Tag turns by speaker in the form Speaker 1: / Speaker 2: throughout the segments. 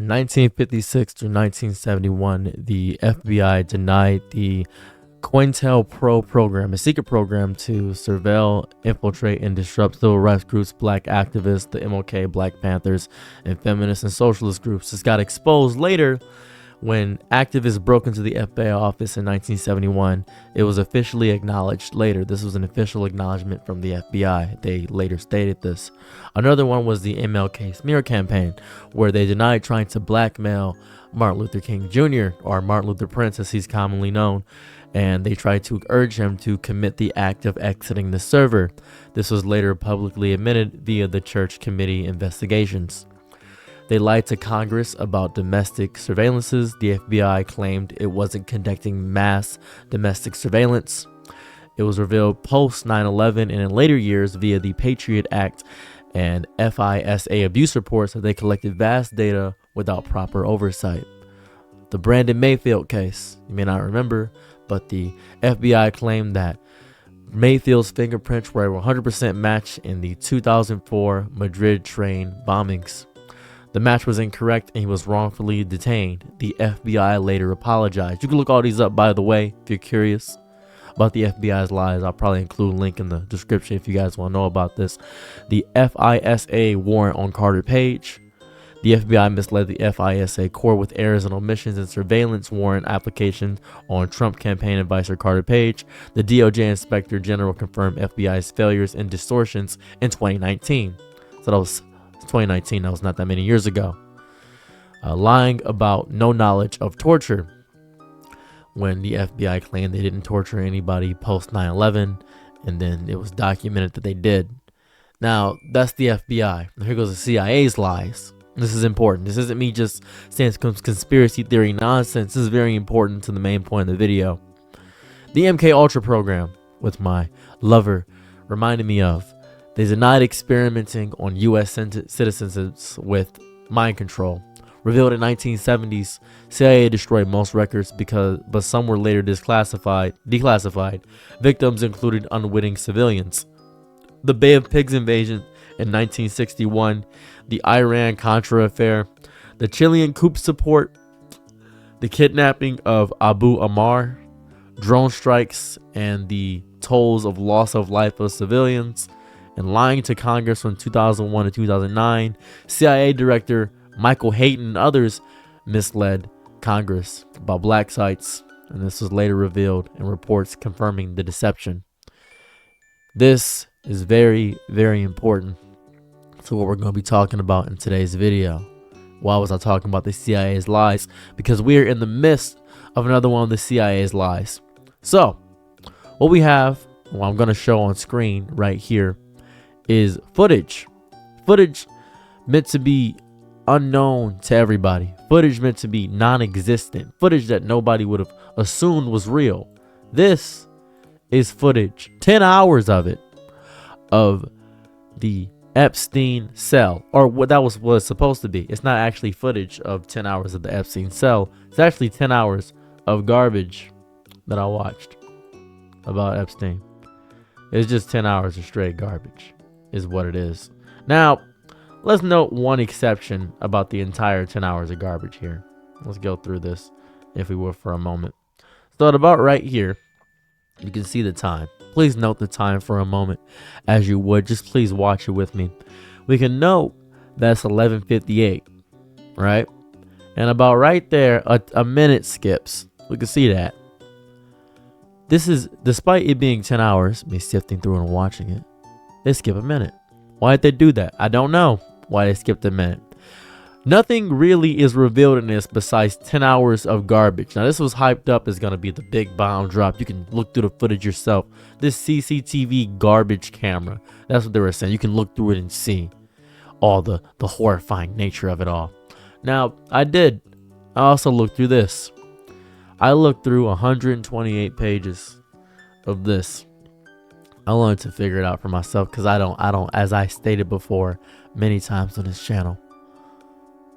Speaker 1: In 1956 through 1971, the FBI denied the COINTELPRO program, a secret program to surveil, infiltrate, and disrupt civil rights groups, black activists, the MLK, Black Panthers, and feminist and socialist groups. This got exposed later when activists broke into the FBI office in 1971. It was officially acknowledged later. This was an official acknowledgement from the FBI. They later stated this. Another one was the MLK smear campaign, where they denied trying to blackmail Martin Luther King Jr., or Martin Luther Prince as he's commonly known, and they tried to urge him to commit the act of exiting the server. This was later publicly admitted via the Church Committee investigations. They lied to Congress about domestic surveillances. The FBI claimed it wasn't conducting mass domestic surveillance. It was revealed post 9/11 and in later years via the Patriot Act and FISA abuse reports that they collected vast data without proper oversight. The Brandon Mayfield case, you may not remember, but the FBI claimed that Mayfield's fingerprints were a 100% match in the 2004 Madrid train bombings. The match was incorrect and he was wrongfully detained. The FBI later apologized. You can look all these up, by the way, if you're curious about the FBI's lies. I'll probably include a link in the description if you guys want to know about this. The FISA warrant on Carter Page. The FBI misled the FISA court with errors and omissions in surveillance warrant application on Trump campaign advisor Carter Page. The DOJ Inspector General confirmed FBI's failures and distortions in 2019. So that was 2019. That was not that many years ago. Lying about no knowledge of torture, when the FBI claimed they didn't torture anybody post 9/11, and then it was documented that they did. Now, that's the FBI. Now, here goes the CIA's lies. This is important. This isn't me just saying some conspiracy theory nonsense. This is very important to the main point of the video. The MK Ultra program, with my lover reminded me of. They denied experimenting on U.S. citizens with mind control. Revealed in 1970s, CIA destroyed most records but some were later declassified. Victims included unwitting civilians. The Bay of Pigs invasion in 1961, the Iran-Contra affair, the Chilean coup support, the kidnapping of Abu Ammar, drone strikes, and the tolls of loss of life of civilians, and lying to Congress from 2001 to 2009. CIA Director Michael Hayden and others misled Congress about black sites, and this was later revealed in reports confirming the deception. This is very, very important to what we're going to be talking about in today's video. Why was I talking about the CIA's lies? Because we're in the midst of another one of the CIA's lies. So, what we have, what I'm going to show on screen right here, is footage meant to be unknown to everybody, footage meant to be non-existent, footage that nobody would have assumed was real. This is footage, 10 hours of it, of the Epstein cell, or what that was supposed to be. It's not actually footage of 10 hours of the Epstein cell. It's actually 10 hours of garbage that I watched about Epstein. It's just 10 hours of straight garbage is what it is. Now, let's note one exception about the entire 10 hours of garbage here. Let's go through this, if we will, for a moment. So at about right here, you can see the time. Please note the time for a moment as you would. Just please watch it with me. We can note that's 11:58, right? And about right there, a minute skips. We can see that. This is, despite it being 10 hours, me sifting through and watching it, they skip a minute. Why did they do that? I don't know why they skipped a minute. Nothing really is revealed in this besides 10 hours of garbage. Now, this was hyped up as going to be the big bomb drop. You can look through the footage yourself. This CCTV garbage camera. That's what they were saying. You can look through it and see all the horrifying nature of it all. Now, I did. I also looked through this. I looked through 128 pages of this. I learned to figure it out for myself because I don't, as I stated before many times on this channel,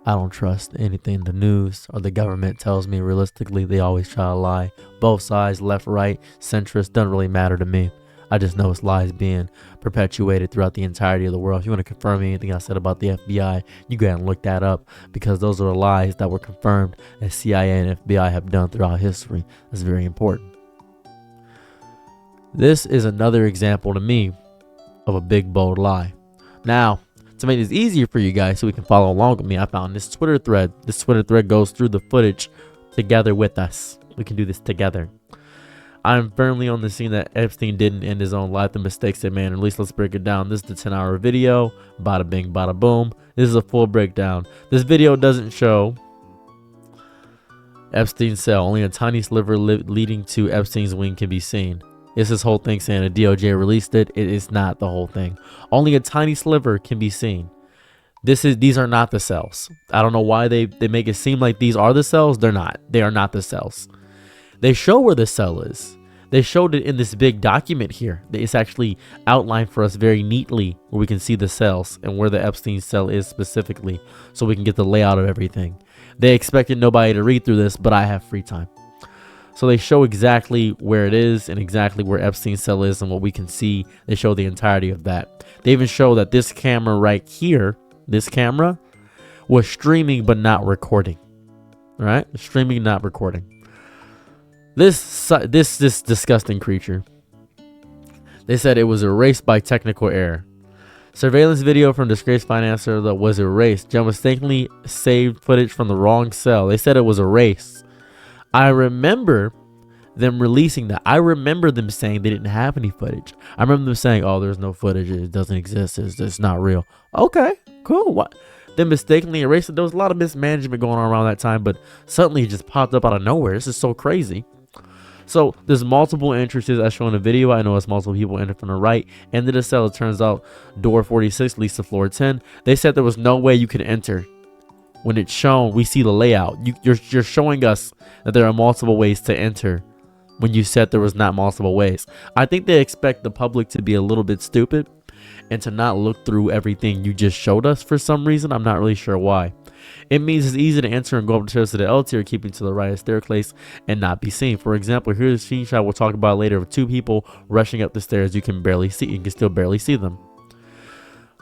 Speaker 1: I don't trust anything the news or the government tells me. Realistically, they always try to lie. Both sides, left, right, centrist, doesn't really matter to me. I just know it's lies being perpetuated throughout the entirety of the world. If you want to confirm anything I said about the FBI, you go ahead and look that up, because those are lies that were confirmed as CIA and FBI have done throughout history. That's very important. This is another example to me of a big, bold lie. Now, to make this easier for you guys so we can follow along with me, I found this Twitter thread. This Twitter thread goes through the footage together with us. We can do this together. I'm firmly on the scene that Epstein didn't end his own life. The mistakes they made. At least let's break it down. This is the 10-hour video. Bada bing, bada boom. This is a full breakdown. This video doesn't show Epstein's cell. Only a tiny sliver leading to Epstein's wing can be seen. It's this whole thing saying the DOJ released it. It is not the whole thing. Only a tiny sliver can be seen. These are not the cells. I don't know why they make it seem like these are the cells. They're not. They are not the cells. They show where the cell is. They showed it in this big document here. It's actually outlined for us very neatly, where we can see the cells and where the Epstein cell is specifically, so we can get the layout of everything. They expected nobody to read through this, but I have free time. So they show exactly where it is and exactly where Epstein's cell is and what we can see. They show the entirety of that. They even show that this camera right here, this camera, was streaming but not recording. All right? Streaming, not recording. This disgusting creature. They said it was erased by technical error. Surveillance video from disgraced financier that was erased. John mistakenly saved footage from the wrong cell. They said it was erased. I remember them releasing that. I remember them saying they didn't have any footage. I remember them saying, oh, there's no footage. It doesn't exist. It's not real. Okay, cool. What? They mistakenly erased it. There was a lot of mismanagement going on around that time, but suddenly it just popped up out of nowhere. This is so crazy. So there's multiple entrances as shown in the video. I know it's multiple people enter from the right. Into the cell, it turns out door 46 leads to floor 10. They said there was no way you could enter. When it's shown, we see the layout. You're showing us that there are multiple ways to enter when you said there was not multiple ways. I think they expect the public to be a little bit stupid and to not look through everything you just showed us for some reason. I'm not really sure why. It means it's easy to enter and go up the stairs to the L tier, keeping to the right of staircase and not be seen. For example, here's a screenshot we'll talk about later of two people rushing up the stairs. You can still barely see them.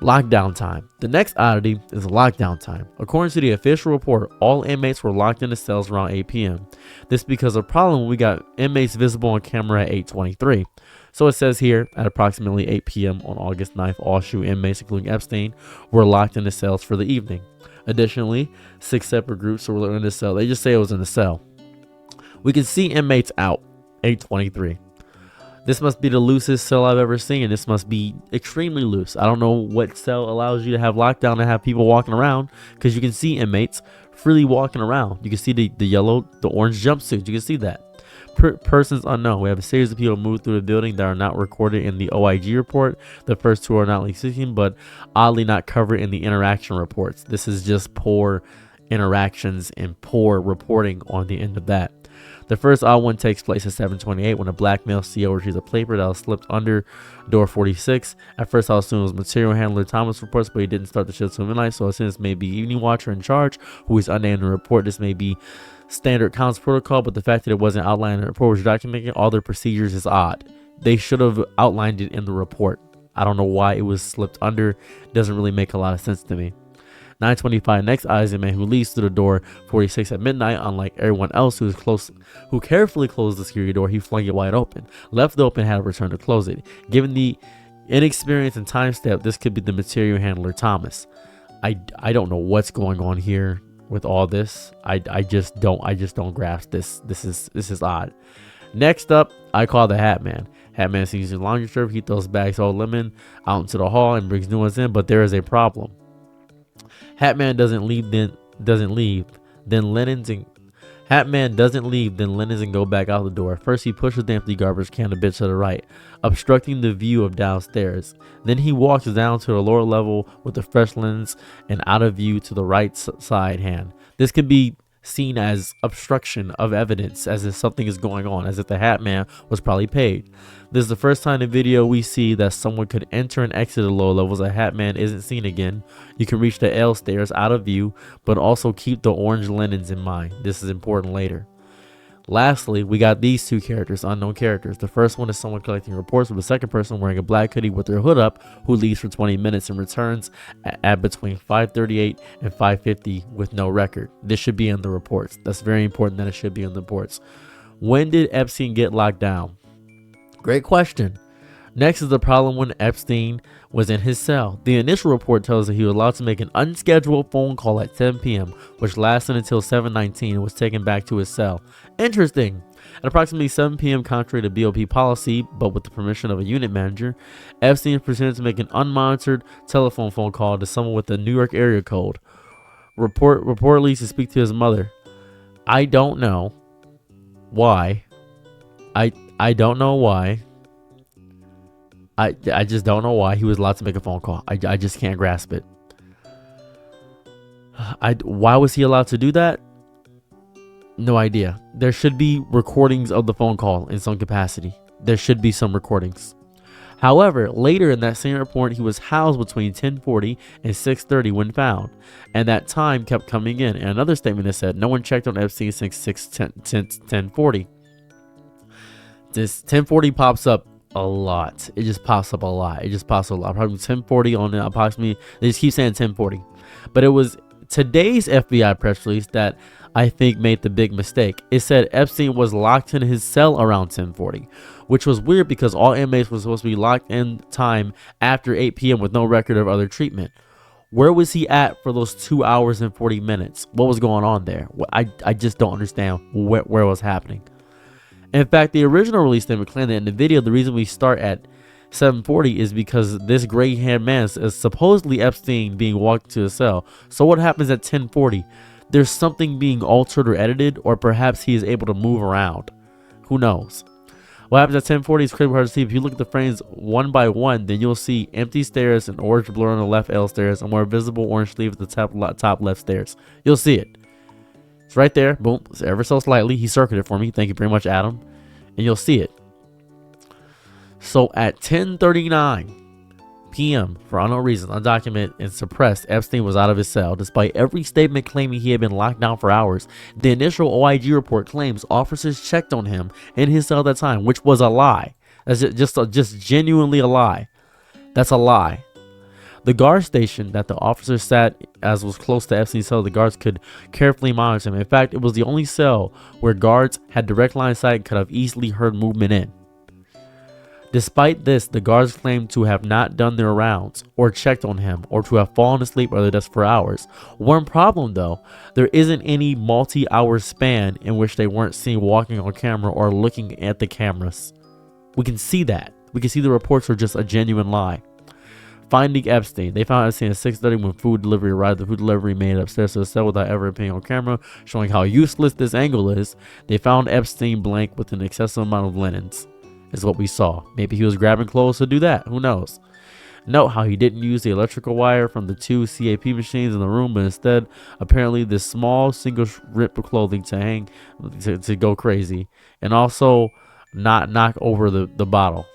Speaker 1: Lockdown time. The next oddity is lockdown time. According to the official report, all inmates were locked in the cells around 8 p.m. This because of a problem when we got inmates visible on camera at 8:23. So it says here, at approximately 8 p.m. on August 9th, all SHU inmates, including Epstein, were locked in the cells for the evening. Additionally, 6 separate groups were in the cell. They just say it was in the cell. We can see inmates out, 8:23. This must be the loosest cell I've ever seen. This must be extremely loose. I don't know what cell allows you to have lockdown and have people walking around, because you can see inmates freely walking around. You can see the orange jumpsuits. You can see that. Persons unknown. We have a series of people move through the building that are not recorded in the OIG report. The first two are not leaked 16, but oddly not covered in the interaction reports. This is just poor interactions and poor reporting on the end of that. The first odd one takes place at 7:28 when a black male CO retrieves a paper that was slipped under door 46. At first, I assumed it was material handler Thomas reports, but he didn't start the shift till midnight, so I assume this may be evening watcher in charge, who is unnamed in the report. This may be standard comms protocol, but the fact that it wasn't outlined in the report, which is documenting all their procedures, is odd. They should have outlined it in the report. I don't know why it was slipped under. Doesn't really make a lot of sense to me. 9:25. Next, eyes a man who leaves through the door 46 at midnight. Unlike everyone else who carefully closed the security door, he flung it wide open. Left it open, had to return to close it. Given the inexperience and time step, this could be the material handler Thomas. I don't know what's going on here with all this. I just don't grasp this. This is odd. Next up, I call the Hat Man. Hat Man sees his laundry strip. He throws bags all lemon out into the hall and brings new ones in, but there is a problem. Hat Man doesn't leave, then linens and go back out the door. First, he pushes the empty garbage can a bit to the right, obstructing the view of downstairs. Then he walks down to the lower level with the fresh linens and out of view to the right side hand. This could be seen as obstruction of evidence, as if something is going on, as if the Hat Man was probably paid. This is the first time in the video we see that someone could enter and exit the lower levels. A Hat Man isn't seen again. You can reach the L stairs out of view, but also keep the orange linens in mind. This is important later. Lastly, we got these two characters, unknown characters. The first one is someone collecting reports, with the second person wearing a black hoodie with their hood up, who leaves for 20 minutes and returns at between 5:38 and 5:50 with no record. This should be in the reports. That's very important that it should be in the reports. When did Epstein get locked down? Great question. Next is the problem when Epstein was in his cell. The initial report tells that he was allowed to make an unscheduled phone call at 10 p.m., which lasted until 7:19 and was taken back to his cell. Interesting. At approximately 7 p.m., contrary to BOP policy, but with the permission of a unit manager, Epstein proceeded to make an unmonitored telephone phone call to someone with a New York area code. Reportedly to speak to his mother. I don't know why. I don't know why. I just don't know why he was allowed to make a phone call. I just can't grasp it. Why was he allowed to do that? No idea. There should be recordings of the phone call in some capacity. There should be some recordings. However, later in that same report, he was housed between 10:40 and 6:30 when found, and that time kept coming in. And another statement that said no one checked on Epstein since 10:40. This 10:40 pops up a lot. It just pops up a lot. Probably 10:40 on it. Approximately, they just keep saying 10:40. But it was today's FBI press release that I think made the big mistake. It said Epstein was locked in his cell around 10:40, which was weird because all inmates were supposed to be locked in time after 8 p.m. with no record of other treatment. Where was he at for those 2 hours and 40 minutes? What was going on there? I just don't understand where it was happening. In fact, the original release statement claimed that in the video, the reason we start at 7:40 is because this gray-haired man is supposedly Epstein being walked to a cell. So what happens at 10:40? There's something being altered or edited, or perhaps he is able to move around. Who knows? What happens at 10:40 is pretty hard to see. If you look at the frames one by one, then you'll see empty stairs and orange blur on the left L stairs, and more visible orange sleeve at the top left stairs. You'll see it. It's right there. Boom. It's ever so slightly. He circled it for me. Thank you very much, Adam. And you'll see it. So at 10:39 p.m., for unknown reasons, undocumented and suppressed, Epstein was out of his cell. Despite every statement claiming he had been locked down for hours, the initial OIG report claims officers checked on him in his cell at that time, which was a lie. That's just genuinely a lie. That's a lie. The guard station that the officer sat as was close to Epstein's cell, the guards could carefully monitor him. In fact, it was the only cell where guards had direct line of sight and could have easily heard movement in. Despite this, the guards claimed to have not done their rounds or checked on him or to have fallen asleep or their desk for hours. One problem though, there isn't any multi-hour span in which they weren't seen walking on camera or looking at the cameras. We can see that. We can see the reports are just a genuine lie. Finding Epstein. They found Epstein at 6:30 when food delivery arrived. The food delivery made it upstairs to the cell without ever appearing on camera, showing how useless this angle is. They found Epstein blank with an excessive amount of linens, is what we saw. Maybe he was grabbing clothes to do that. Who knows? Note how he didn't use the electrical wire from the two CAP machines in the room, but instead, apparently, this small single rip of clothing to hang, to go crazy, and also not knock over the bottle.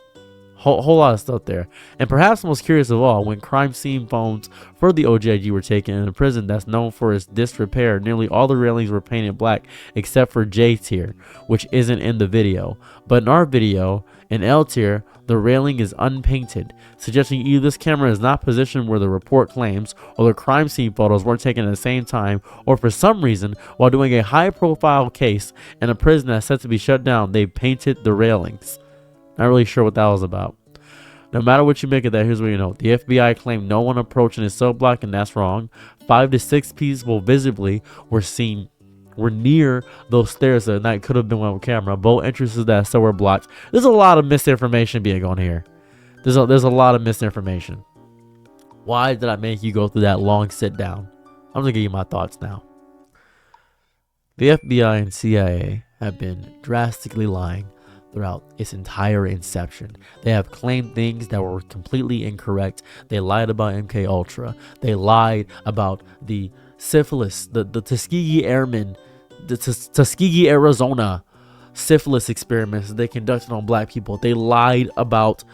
Speaker 1: Whole lot of stuff there. And perhaps most curious of all, when crime scene phones for the OGIG were taken in a prison that's known for its disrepair, nearly all the railings were painted black except for J tier, which isn't in the video. But in our video, in L tier, the railing is unpainted, suggesting either this camera is not positioned where the report claims, or the crime scene photos weren't taken at the same time, or for some reason, while doing a high-profile case in a prison that's set to be shut down, they painted the railings. Not really sure what that was about. No matter what you make of that, here's what you know. The FBI claimed no one approached in his cell block, and that's wrong. 5 to 6 people visibly were near those stairs that night. Could have been on camera. Both entrances to that cell were blocked. There's a lot of misinformation being on here. There's a lot of misinformation. Why did I make you go through that long sit down? I'm gonna give you my thoughts now. The FBI and CIA have been drastically lying throughout its entire inception. They have claimed things that were completely incorrect. They lied about MK Ultra. They lied about the syphilis, the Tuskegee Airmen, the Tuskegee, Arizona syphilis experiments that they conducted on black people. They lied about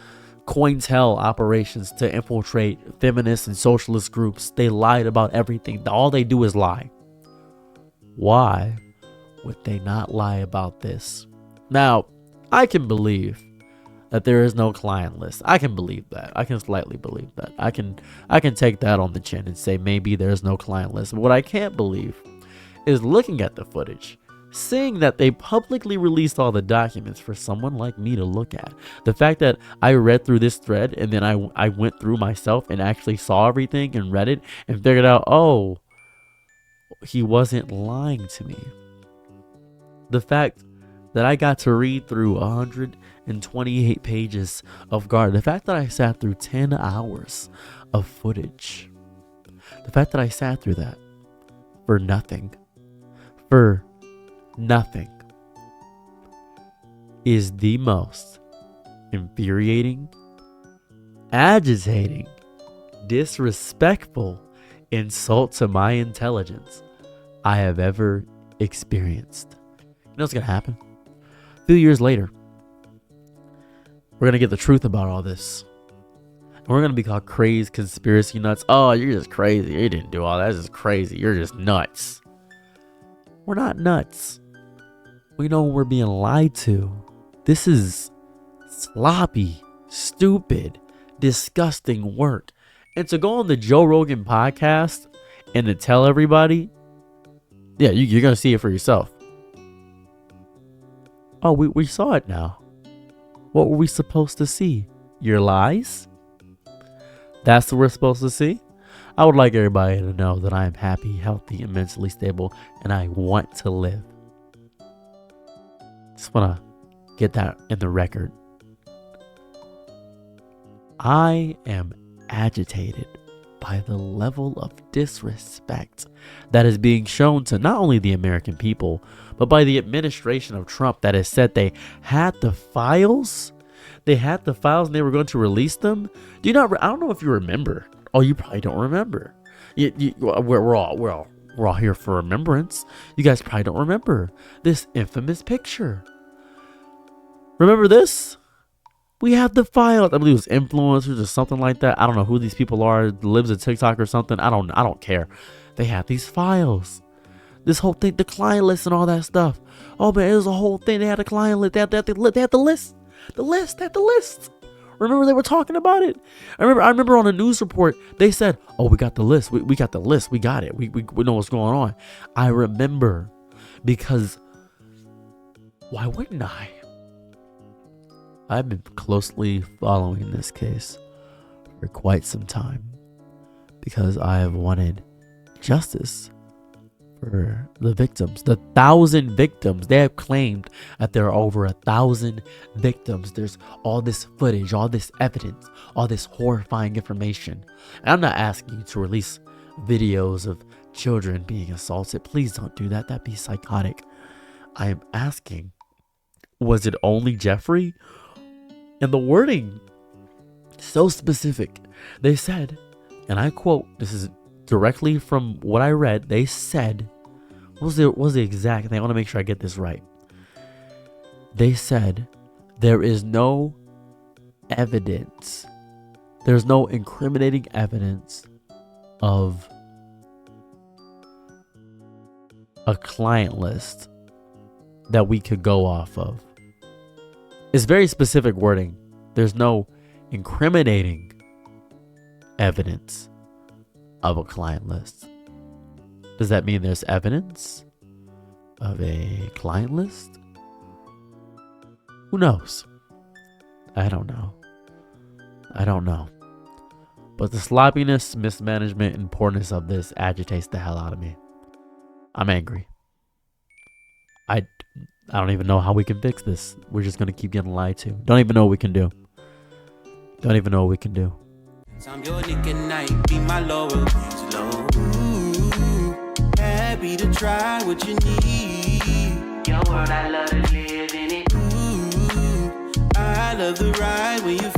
Speaker 1: COINTEL operations to infiltrate feminist and socialist groups. They lied about everything. All they do is lie. Why would they not lie about this? Now, I can believe that there is no client list. I can believe that. I can slightly believe that. I can take that on the chin and say maybe there's no client list. But what I can't believe is looking at the footage, seeing that they publicly released all the documents for someone like me to look at. The fact that I read through this thread and then I went through myself and actually saw everything and read it and figured out, oh, he wasn't lying to me. The fact that I got to read through 128 pages of guard. The fact that I sat through 10 hours of footage. The fact that I sat through that for nothing. For nothing. Is the most infuriating, agitating, disrespectful insult to my intelligence I have ever experienced. You know what's going to happen? A few years later, we're going to get the truth about all this. And we're going to be called crazy conspiracy nuts. Oh, you're just crazy. You didn't do all that. That's just crazy. You're just nuts. We're not nuts. We know we're being lied to. This is sloppy, stupid, disgusting work. And to go on the Joe Rogan podcast and to tell everybody, yeah, you're going to see it for yourself. Oh, we saw it now. What were we supposed to see? Your lies? That's what we're supposed to see? I would like everybody to know that I am happy, healthy, and mentally stable, and I want to live. Just want to get that in the record. I am agitated by the level of disrespect that is being shown to not only the American people, but by the administration of Trump that has said they had the files. They had the files and they were going to release them. I don't know if you remember. Oh, you probably don't remember. We're all here for remembrance. You guys probably don't remember this infamous picture. Remember this? We have the files. I believe it was influencers or something like that. I don't know who these people are. Lives at TikTok or something. I don't care. They have these files. This whole thing, the client list and all that stuff. Oh man, it was a whole thing. They had a client list. They had the list. They had the list. Remember they were talking about it? I remember on a news report, they said, oh, we got the list. We got the list. We got it. We know what's going on. I remember because why wouldn't I? I've been closely following this case for quite some time because I have wanted justice for the victims, the 1,000 victims. They have claimed that there are over 1,000 victims. There's all this footage, all this evidence, all this horrifying information. And I'm not asking you to release videos of children being assaulted. Please don't do that. That'd be psychotic. I am asking, was it only Jeffrey? And the wording, so specific. They said, and I quote, this is directly from what I read, they said, what was the exact thing? I want to make sure I get this right. They said, there is no evidence. There's no incriminating evidence of a client list that we could go off of. It's very specific wording. There's no incriminating evidence of a client list. Does that mean there's evidence of a client list? Who knows? I don't know. But the sloppiness, mismanagement, and poorness of this agitates the hell out of me. I'm angry. I don't even know how we can fix this. We're just going to keep getting lied to. Don't even know what we can do. I'm your nigga night, be my loyal, happy to try what you need. Your world, I love to live in it. I love the ride when you